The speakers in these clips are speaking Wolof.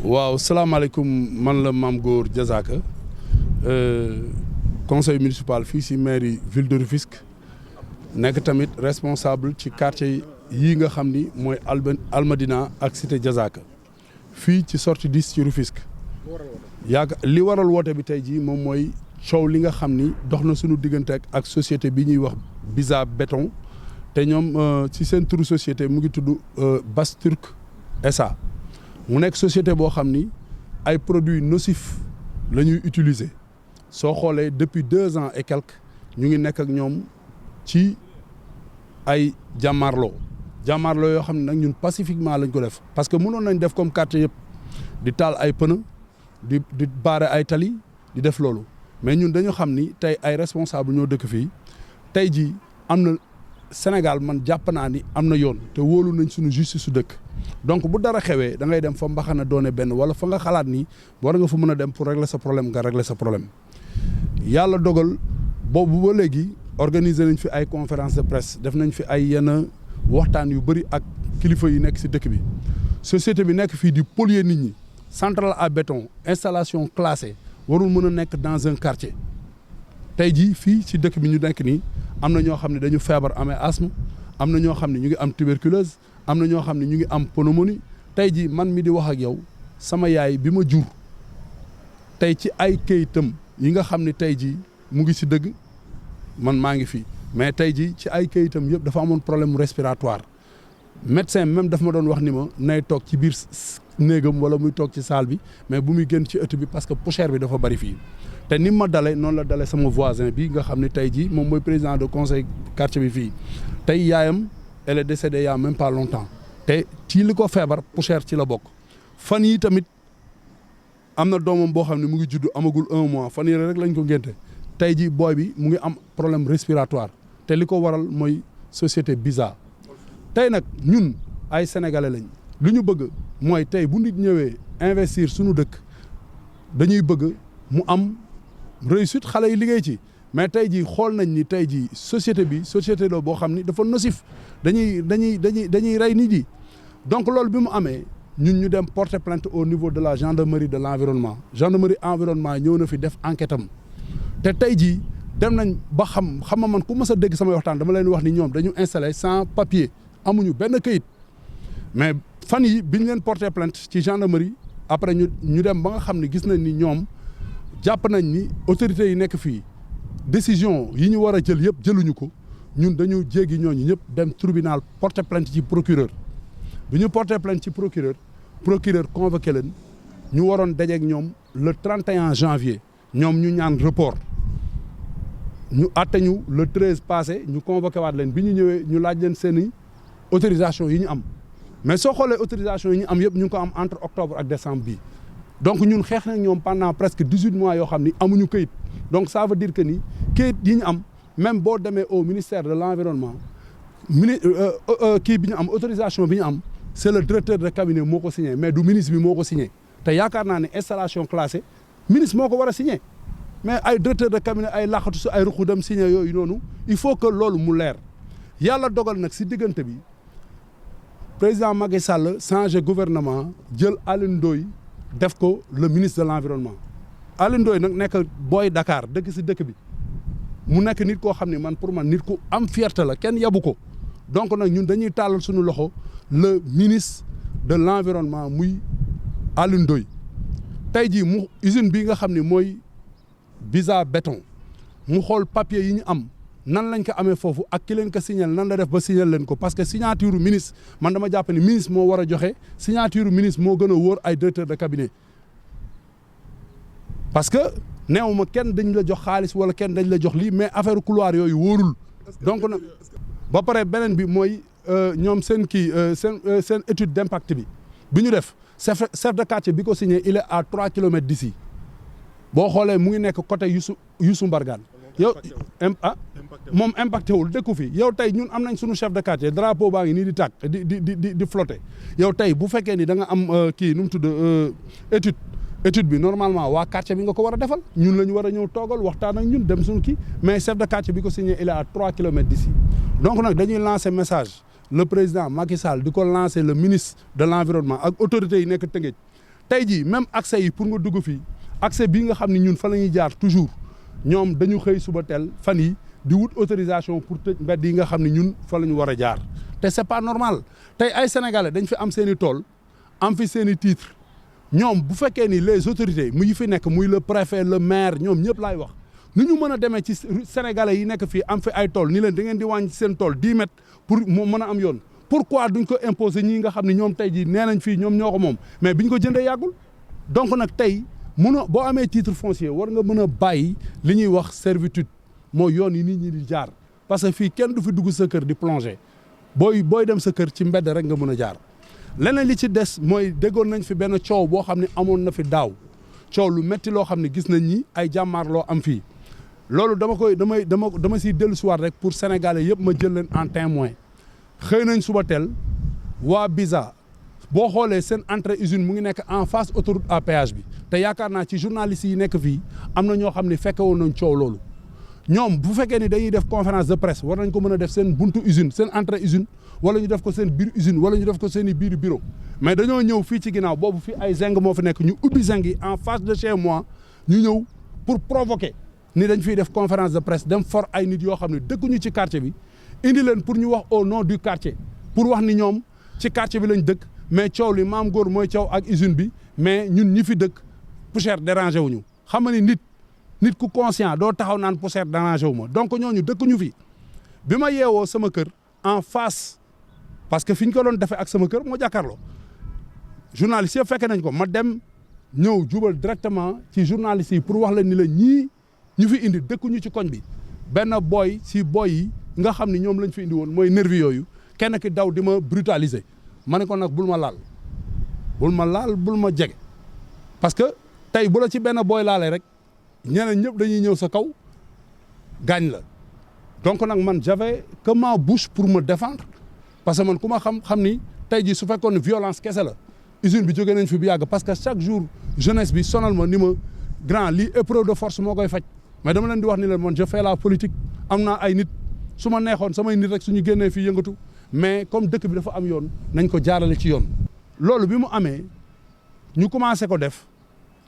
waaw salaamaaleykum man la Mame Gor Diazaka conseil municipal fii si mairie ville de Rufisque nekk tamit responsable ci quartier yii nga xam ni mooy Almadina ak cité Diazaka fii ci sortie 10 ci Rufisque li waral woote bi tey jii moom mooy coow li nga xam ni dox na suñu diggante ak société bi ñuy wax Biza Béton te ñoom ci seen turu société mu ngi tudd Basturk SA mu nekk société boo xam ni ay produits nocifs la ñuy utiliser soo xoolee depuis 2 ans et quelques ñu ngi nekk ak ñoom ci ay jàmmaarloo yoo xam ne nag ñun pacifiquement lañ ko def parce que mënoon nañ def comme quartier yëpp di taal ay pneu di baare ay tali di def loolu mais ñun dañu xam ni tey ay responsable ñoo dëkk fii tey jii am na Sénégal man jàpp naa ni am na yoon te wóolu nañ suñu justice su dëkk donc bu dara xewee da ngay dem fa mbaxana doone benn wala fa nga xalaat ni war nga fa mën a dem pour régler sa problème nga régler sa problème yàlla dogal boobu ba léegi organiser nañ fi ay conférence de presse def nañ fi ay yenn waxtaan yu bëri ak kilifa yi nekk si dëkk bi société bi nekk fii di polluer nit ñi centrale à béton installation classée warul mën a nekk dans un quartier tey jii fii ci dëkk bi ñu nekk nii am na ñoo xam ne dañu feebar amee asthme am na ñoo xam ne ñu ngi am tuberculose am na ñoo xam ne ñu ngi am pneumonie tey jii man mi di wax ak yow sama yaay bi ma jur tey ci ay këyitam yi nga xam ne tey jii mu ngi si dëgg man maa ngi fi mais tey jii ci ay këyitam yëpp dafa amoon problème respiratoire médecin même daf ma doon wax ni ma nay toog ci biir néegam wala muy toog ci salle bi mais bu muy génn ci ëtt bi parce que poussière bi dafa bari fii te ni ma dalee noonu la dalee sama voisin bi nga xam ne tey jii moom mooy président de conseil quartier bi fii tey yaayam elle est décédée il y a même pas longtemps te ci li ko feebar poussière ci la bokk fan yi tamit am na doomam boo xam ne mu ngi judd amagul 1 mois fan yi rek lañ ko ngénte tey jii booy bi mu ngi am problème respiratoire te li ko waral mooy société Biza tey nag ñun ay sénégalais lañ lu ñu bëgg mooy tey bu nit ñëwee investir suñu dëkk dañuy bëgg mu am réussite xale yi liggéey ci mais tey jii xool nañ ni tey jii société bi société la boo xam ni dafa nocif dañuy rey nit yi donc loolu bi mu amee ñun ñu dem porter plainte au niveau de la gendarmerie de l'environnement gendarmerie environnement ñëw na fi def enquête am te tey jii dem nañ ba xam nga man ku mës a dégg samay waxtaan dama leen wax ni ñoom dañu installé sans papier amuñu benn këyit mais fan yi bi ñu leen porter plainte ci gendarmerie après ñu dem ba nga xam ne gis nañ ni ñoom jàpp nañ ni autorités yi nekk fii décision yi ñu war a jël yëpp jëluñu ko ñun dañu jéggi ñooñu ñëpp dem tribunal porter plainte ci procureur bi ñu porter plainte ci procureur convoqué leen ñu waroon dajeeg ñoom le 31 janvier ñoom ñu ñaan report ñu àtte ñu le 13 passé ñu convoqué waat leen bi ñu ñëwee ñu laaj leen seeni autorisation yi ñu am mais soo xoolee autorisation yi ñu am yëpp ñu ngi ko am entre octobre ak décembre bii donc ñun xeex nañ ñoom pendant presque 18 mois yoo xam ni amuñu këyit donc ça veut dire que ni këyit yi ñu am même boo demee au ministère de l'environnement kii bi ñu am autorisation bi ñu am c'est le directeur de cabinet moo ko signé mais du ministre bi moo ko signé te yaakaar naa ne installation classée ministre moo ko war a signé mais ay directeur de cabinet ay laqatu su ay ruqu dem signé yooyu noonu il faut que loolu mu leer yàlla dogal nag si diggante bi président Macky Sall changé gouvernement jël Alioune Ndoye def ko le ministre de l'environnement Alioune Ndoye nag nekk booy Dakar dëkk si dëkk bi mu nekk nit koo xam ne man pour man nit ku am fierté la kenn yabu ko donc nag ñun dañuy tàllal suñu loxo le ministre de l'environnement muy Alioune Ndoye tey jii mu usine bi nga xam ne mooy Biza Béton mu xool papier yi ñu am nan lañ ko amee foofu ak ki leen ko signal nan la def ba signal leen ko parce que signature ministre man dama jàpp ni ministre moo war a joxe signature ministre moo gën a wóor ay directeur de cabinet parce que neew ma kenn dañ la jox xaalis wala kenn dañ la jox lii mais affaire couloir yooyu wóorul donc nag ba pare beneen bi mooy ñoom seen seen étude d'impact bi ñu def chef de quartier bi ko signé il est à 3 kilomètres d'ici boo xoolee mu ngi nekk côté Youssou Mbargane yow moom impacté wul dëkku fi yow tey ñun am nañ suñu chef de quartier drapeau baa ngi nii di tàkk di flotter yow tey bu fekkee ni da nga am kii nu mu tudd étude bi normalement waa quartier bi nga ko war a defal ñun la ñu war a ñëw toogal waxtaan ak ñun dem suñu kii mais chef de quartier bi ko signé il est à 3 kilomètres d'ici donc nag dañuy lancer message le président Macky Sall di ko lancer le ministre de l'environnement ak autorités yi nekk Tëngéej tey jii même accès yi pour nga dugg fii accès bii nga xam ne ñun fa la ñuy jaar toujours ñoom dañu xëy suba teel fan yi di wut autorisation pour tëj mbedd yi nga xam ne ñun fa la ñu war a jaar te c'est pas normal tey ay sénégalais dañ fi am seen i tool am fi seen i titre ñoom bu fekkee ni les autorités mu fi nekk muy le préfet le maire ñoom ñëpp laay wax ni ñu mën a demee ci sénégalais yi nekk fii am fi ay tool ni leen da ngeen di wàññi seen tool 10 mètres pour mu mën a am yoon pourquoi duñ ko imposer ñii nga xam ne ñoom tey jii nee nañ fii ñoom ñoo ko moom mais biñ ko jëndee yàggul donc nag tey mënoo boo amee titre foncier war nga mën a bàyyi li ñuy wax servitude mooy yoon yi nit ñi di jaar parce que fii kenn du fi dugg sa kër di plonger booy dem sa kër ci mbedd rek nga mën a jaar leneen li ci des mooy déggoon nañ fi benn coow boo xam ne amoon na fi daaw coow lu metti loo xam ne gis nañ ni ay jàmmaarloo am fii loolu dama siy dellu siwaat rek pour sénégalais yëpp ma jël leen en témoin xëy nañ suba teel waa BISA boo xoolee seen entrée usine mu ngi nekk en face autoroute à péage bi te yaakaar naa ci journalistes yi nekk fii am na ñoo xam ne fekke woon nañ coow loolu ñoom bu fekkee ni dañuy def conférence de presse war nañ ko mën a def seen buntu usine seen entrée usine wala ñu def ko seen biir usine wala ñu def ko seen i biir bureau mais dañoo ñëw fii ci ginnaaw boobu fii ay zinc moo fi nekk ñu ubbi zinc yi en face de chez moi ñu ñëw pour provoquer ni dañ fiy def conférence de presse dem for ay nit yoo xam ne dëkkuñu ci quartier bi indi leen pour ñu wax au nom du quartier pour wax ni ñoom ci quartier bi lañ dëkk mais coow li maam góor mooy coow ak usine bi mais ñun ñi fi dëkk poussière dérangé wuñu xam nga ni nit ku conscient doo taxaw naan poussière dérangé wu ma donc ñooñu dëkkuñu fi bi ma yeewoo sama kër en face parce que fi ñu ko doon defee ak sama kër moo jàkkaarloo journaliste yëpp fekke nañ ko ma dem ñëw jubal directement ci journaliste yi pour wax leen ni la ñii ñu fi indi dëkkuñu ci koñ bi benn boy si boy yi nga xam ni ñoom lañ fi indi woon mooy nervi yooyu kenn ki daw di ma brutaliser ma ne ko nag bul ma laal bul ma jege parce que tey bu la ci benn boy laalee rek ñeneen ñëpp dañuy ñëw sa kaw gaañ la donc nag man j'avais que ma bouche pour me défendre parce que man ku ma xam ni tey jii su fekkoon ne violence kese la usine bi jógee nañ fi bu yàgg parce que chaque jour jeunesse bi sonal ma ni ma grand lii épreuve de force moo koy faj mais dama leen di wax ni leen man je fais la politique am naa ay nit su ma neexoon samay nit rek suñu génnee fii yëngatu mais comme dëkk bi dafa am yoon nañ ko jaarale ci yoon. loolu bi mu amee ñu commencé ko def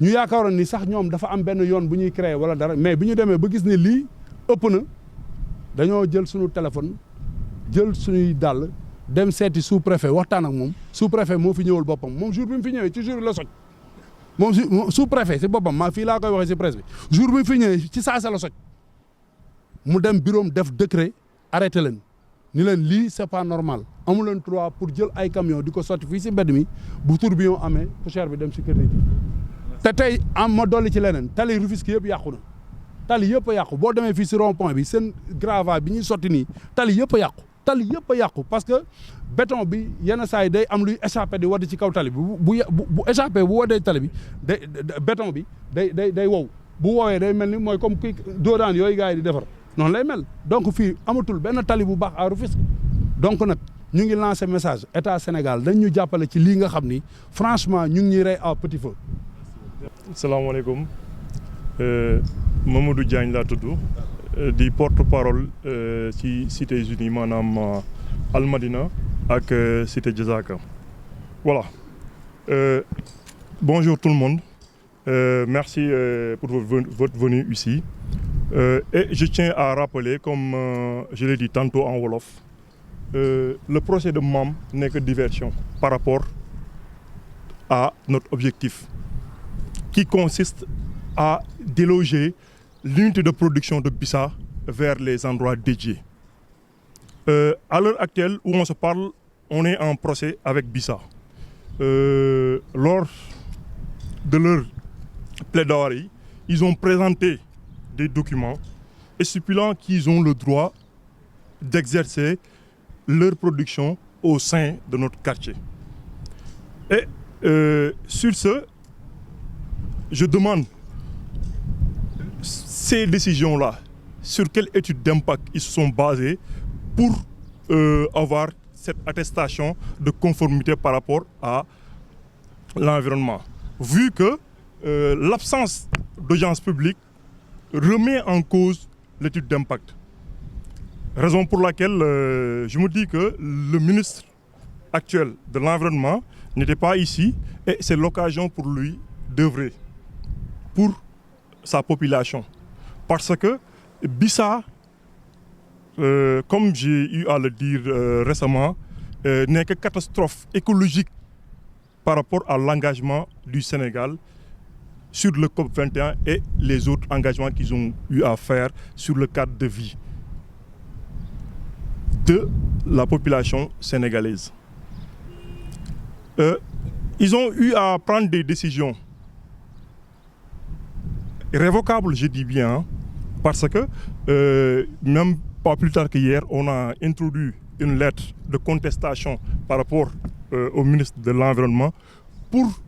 ñu yaakaaroon ni sax ñoom dafa am benn yoon bu ñuy créer wala dara mais bi ñu demee ba gis ne lii ëpp na dañoo jël suñu téléphone jël suñuy dàll dem seeti sous préfet waxtaan ak moom sous préfet moo fi ñëwal boppam moom jour bi mu fi ñëwee ci jour bi la soj moom sous préfet si boppam maa fii laa koy waxee si presse bi jour bi mu fi ñëwee ci saasa la soj mu dem bureau def décret arrêté leen ni leen lii c'est pas normal amu leen droit pour jël ay camion di ko sotti fii si mbedd mi bu tourbillon amee poussière bi dem si kër nit yi te tey am ma dolli ci leneen tali Rufisque yëpp yàqu na tali yëpp a yàqu boo demee fii si rond point bi seen gravats bi ñuy sotti nii tali yëpp a yàqu parce que béton bi yenn saa yi day am luy échappé di wadd ci kaw tali bi bu échappé bu waddee tali bi day béton bi day wow bu woowee day mel ni mooy comme kii doodaan yooyu gars yi di defar noonu lay mel donc fii amatul benn tali bu baax à Rufisque donc nag ñu ngi lancé message état Sénégal dañ ñu jàppale ci lii nga xam ni franchement ñu ngi ñuy rey à petit feu. salaamaaleykum Mamadou Diagne laa tudd di porte-parole ci Cité Unis maanaam Almadina ak Cité Diazaka. Voilà. Bonjour tout le monde. Merci pour votre venue ici. Et je tiens à rappeler, comme je l'ai dit tantôt en wolof, le procès de Mame n'est que diversion par rapport à notre objectif qui consiste à déloger l'unité de production de Bissa vers les endroits dédiés. À l'heure actuelle où on se parle, on est en procès avec Bissa. Lors de leur plaidoirie, ils ont présenté des documents stipulant qu'ils ont le droit d'exercer leur production au sein de notre quartier. Et sur ce, je demande ces décisions-là, sur quelle étude d'impact ils se sont basés pour avoir cette attestation de conformité par rapport à l'environnement. Vu que l'absence d'audience publique remet en cause l'étude d'impact. Raison pour laquelle je me dis que le ministre actuel de l'Environnement n'était pas ici et c'est l'occasion pour lui d'œuvrer pour sa population. Parce que Bissa, comme j'ai eu à le dire récemment, n'est que catastrophe écologique par rapport à l'engagement du Sénégal sur le COP21 et les autres engagements qu'ils ont eu à faire sur le cadre de vie de la population sénégalaise. Ils ont eu à prendre des décisions révocables, je dis bien, hein, parce que même pas plus tard qu'hier, on a introduit une lettre de contestation par rapport au ministre de l'Environnement pour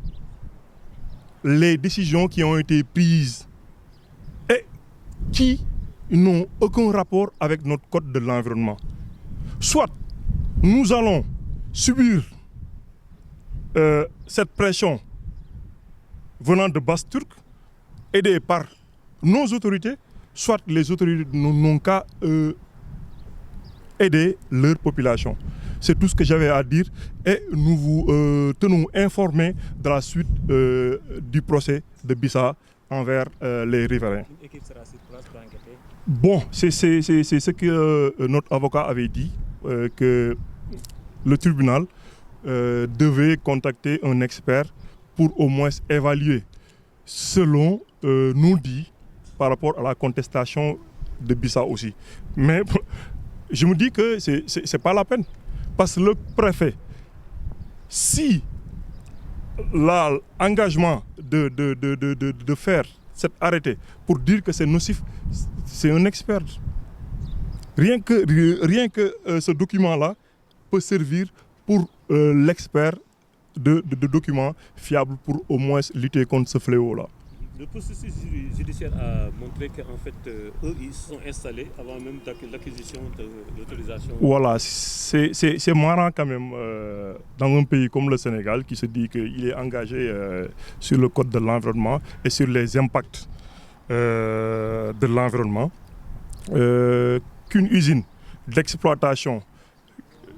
les décisions qui ont été prises et qui n'ont aucun rapport avec notre code de l'environnement. Soit nous allons subir cette pression venant de Basse-Turc, aidée par nos autorités, soit les autorités n'ont qu'à aider leur population. C'est tout ce que j'avais à dire et nous vous tenons informés de la suite du procès de Bissa envers les riverains. Une équipe sera sur place pour enquêter. Bon, c'est ce que notre avocat avait dit, que le tribunal devait contacter un expert pour au moins évaluer selon nous dit par rapport à la contestation de Bissa aussi. Mais je me dis que c'est pas la peine. Parce que le préfet, si l'engagement de faire cet arrêté pour dire que c'est nocif, c'est un expert. Rien que ce document-là peut servir pour l'expert de documents fiables pour au moins lutter contre ce fléau-là. Le processus judiciaire a montré qu'en fait, eux, ils se sont installés avant même l'acquisition de l'autorisation. Voilà, c'est marrant quand même dans un pays comme le Sénégal qui se dit qu'il est engagé sur le code de l'environnement et sur les impacts de l'environnement, qu'une usine d'exploitation,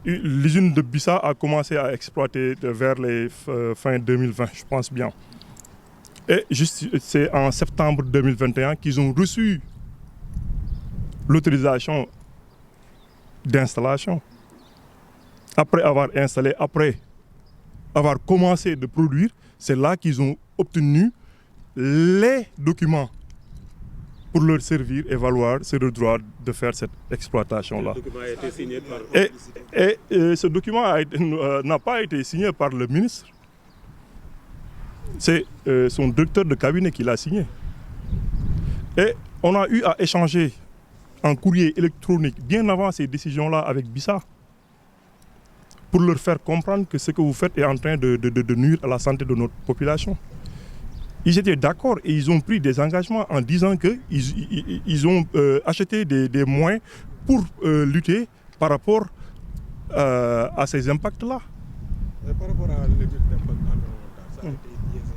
l'usine de Bissa a commencé à exploiter vers les fin 2020, je pense bien. Et c'est en septembre 2021 qu'ils ont reçu l'autorisation d'installation. Après avoir installé, après avoir commencé de produire, c'est là qu'ils ont obtenu les documents pour leur servir et valoir c'est le droit de faire cette exploitation-là. Le document a été signé par... Et ce document n'a pas été signé par le ministre. C'est son directeur de cabinet qui l'a signé. Et on a eu à échanger en courrier électronique bien avant ces décisions-là avec Bissa pour leur faire comprendre que ce que vous faites est en train de nuire à la santé de notre population. Ils étaient d'accord et ils ont pris des engagements en disant qu'ils ont acheté des moyens pour lutter par rapport à ces impacts-là. Par rapport à l'étude d'impact environnemental, ça a été biaisé.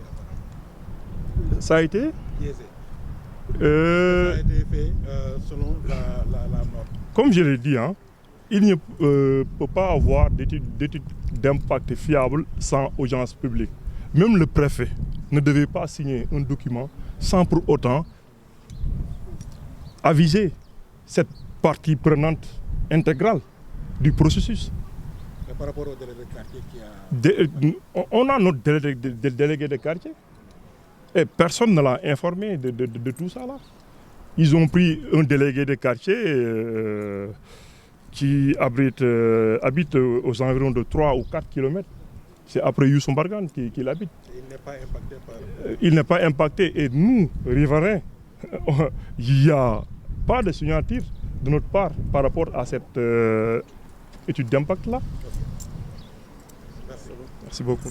Ça a été Ça a été fait selon la norme. Comme je l'ai dit, hein, il ne peut pas avoir d'études d'impact fiables sans audience publique. Même le préfet ne devait pas signer un document sans pour autant aviser cette partie prenante intégrale du processus. Et par rapport au délégué de quartier on a notre délégué de quartier et personne ne l'a informé de tout ça là. Ils ont pris un délégué de quartier qui habite aux environs de 3 ou 4 km. C'est après Youssou Mbargane qui l'habite. Il n'est pas impacté par... Il n'est pas impacté et nous, riverains, il n'y a pas de signature de notre part par rapport à cette étude d'impact là. Merci. Merci beaucoup.